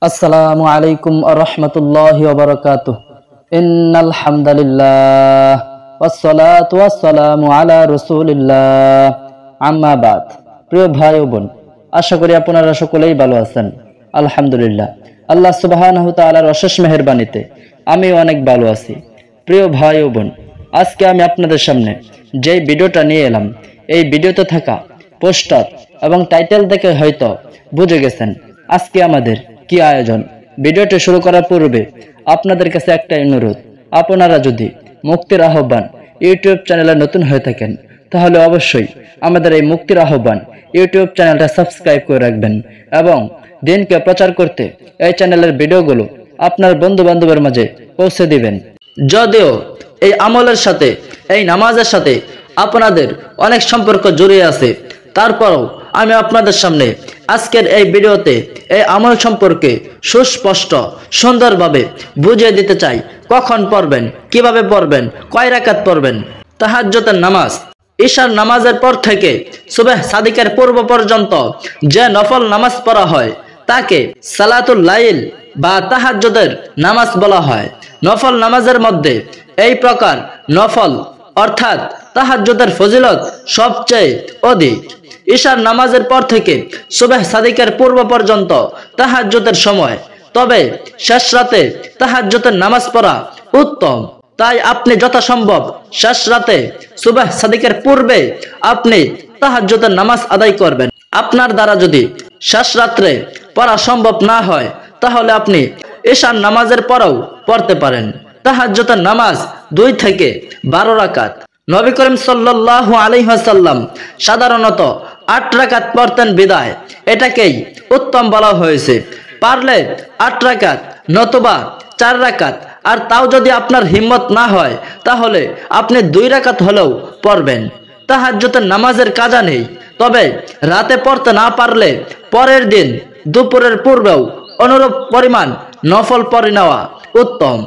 আসসালামু আলাইকুম ওয়া রাহমাতুল্লাহি ওয়া বারাকাতুহু। ইন্নাল হামদালিল্লাহ ওয়াসসালাতু ওয়াসসালামু আলা রাসূলিল্লাহ, আম্মা বাদ। প্রিয় ভাই ও বোন, আশা করি আপনারা সকলেই ভালো আছেন। আলহামদুলিল্লাহ, আল্লাহ সুবহানাহু ওয়া তাআলার অশেষ মেহেরবানিতে আমি অনেক ভালো আছি। প্রিয় ভাই ও বোন, আজকে আমি আপনাদের সামনে যে ভিডিওটা নিয়ে এলাম, এই ভিডিওতে থাকা পোস্টার এবং টাইটেল দেখে হয়তো বুঝে গেছেন আজকে আমাদের কি আয়োজন। ভিডিওটি শুরু করার পূর্বে আপনাদের কাছে একটা অনুরোধ, আপনারা যদি মুক্তির আহ্বান ইউটিউব চ্যানেলে নতুন হয়ে থাকেন তাহলে অবশ্যই আমাদের এই মুক্তির আহ্বান ইউটিউব চ্যানেলটা সাবস্ক্রাইব করে রাখবেন এবং দিনকে প্রচার করতে এই চ্যানেলের ভিডিওগুলো আপনার বন্ধু বান্ধবের মাঝে পৌঁছে দিবেন। যদিও এই আমলের সাথে, এই নামাজের সাথে আপনাদের অনেক সম্পর্ক জড়িয়ে আছে, তারপরও আমি আপনাদের সামনে আজকের এই ভিডিওতে এই আমল সম্পর্কে সুস্পষ্ট সুন্দরভাবে বুঝিয়ে দিতে চাই। কখন পড়বেন, কিভাবে পড়বেন, কয় রাকাত পড়বেন। তাহাজ্জুদের নামাজ, ঈশার নামাজের পর থেকে সুবহ সাদিকের পূর্ব পর্যন্ত যে নফল নামাজ পড়া হয় তাকে সালাতুল লাইল বা তাহাজ্জুদের নামাজ বলা হয়। নফল নামাজের মধ্যে এই প্রকার নফল অর্থাৎ তাহাজ্জুদের ফজিলত সবচেয়ে অধিক। ঈশার নামাজের পর থেকে সুবহ সাদিকের পূর্ব পর্যন্ত তাহাজ্জুদের সময়, তবে শেষ রাতে তাহাজ্জুদের নামাজ পড়া উত্তম। তাই আপনি যথাসম্ভব শেষ রাতে সুবহ সাদিকের পূর্বে আপনি তাহাজ্জুদের নামাজ আদায় করবেন। আপনার দ্বারা যদি শেষ রাত্রে পড়া সম্ভব না হয় তাহলে আপনি ঈশার নামাজের পরেও পড়তে পারেন। তাহাজ্জুদের নামাজ 2 থেকে 12 রাকাত। নবী করিম সাল্লাল্লাহু আলাইহি ওয়াসাল্লাম সাধারণত 8 রাকাত পড়তেন বিদায় এটাকেই উত্তম বলা হয়েছে। পারলে 8 রাকাত নতুবা 4 রাকাত, আর তাও যদি আপনার হিম্মত না হয় তাহলে আপনি 2 রাকাত হলেও পড়বেন। তাহাজ্জুদের নামাজের কাজা নেই, তবে রাতে পড়তে না পারলে পরের দিন দুপুরের পূর্বেও অনুরূপ পরিমাণ নফল পড়ে নেওয়া উত্তম।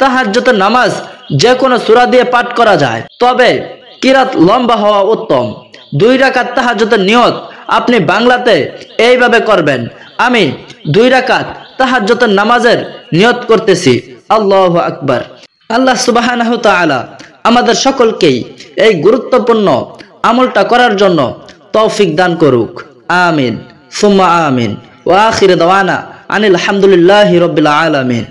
তাহাজ্জুদের নামাজ যে কোনো সূরা দিয়ে পাঠ করা যায়, তবে কিরাত লম্বা হওয়া উত্তম। 2 রাকাত তাহাজ্জুদের নিয়ত আপনি বাংলাতে এইভাবে করবেন, আমি 2 রাকাত তাহাজ্জুদের নামাজের নিয়ত করতেছি, আল্লাহু আকবার। আল্লাহ সুবহানাহু ওয়া তাআলা আমাদের সকলকেই এই গুরুত্বপূর্ণ আমলটা করার জন্য তৌফিক দান করুক, আমিন সুম্মা আমিন। ওয়া আখির দাওয়ানা আনিল হামদুলিল্লাহি রাব্বিল আলামিন।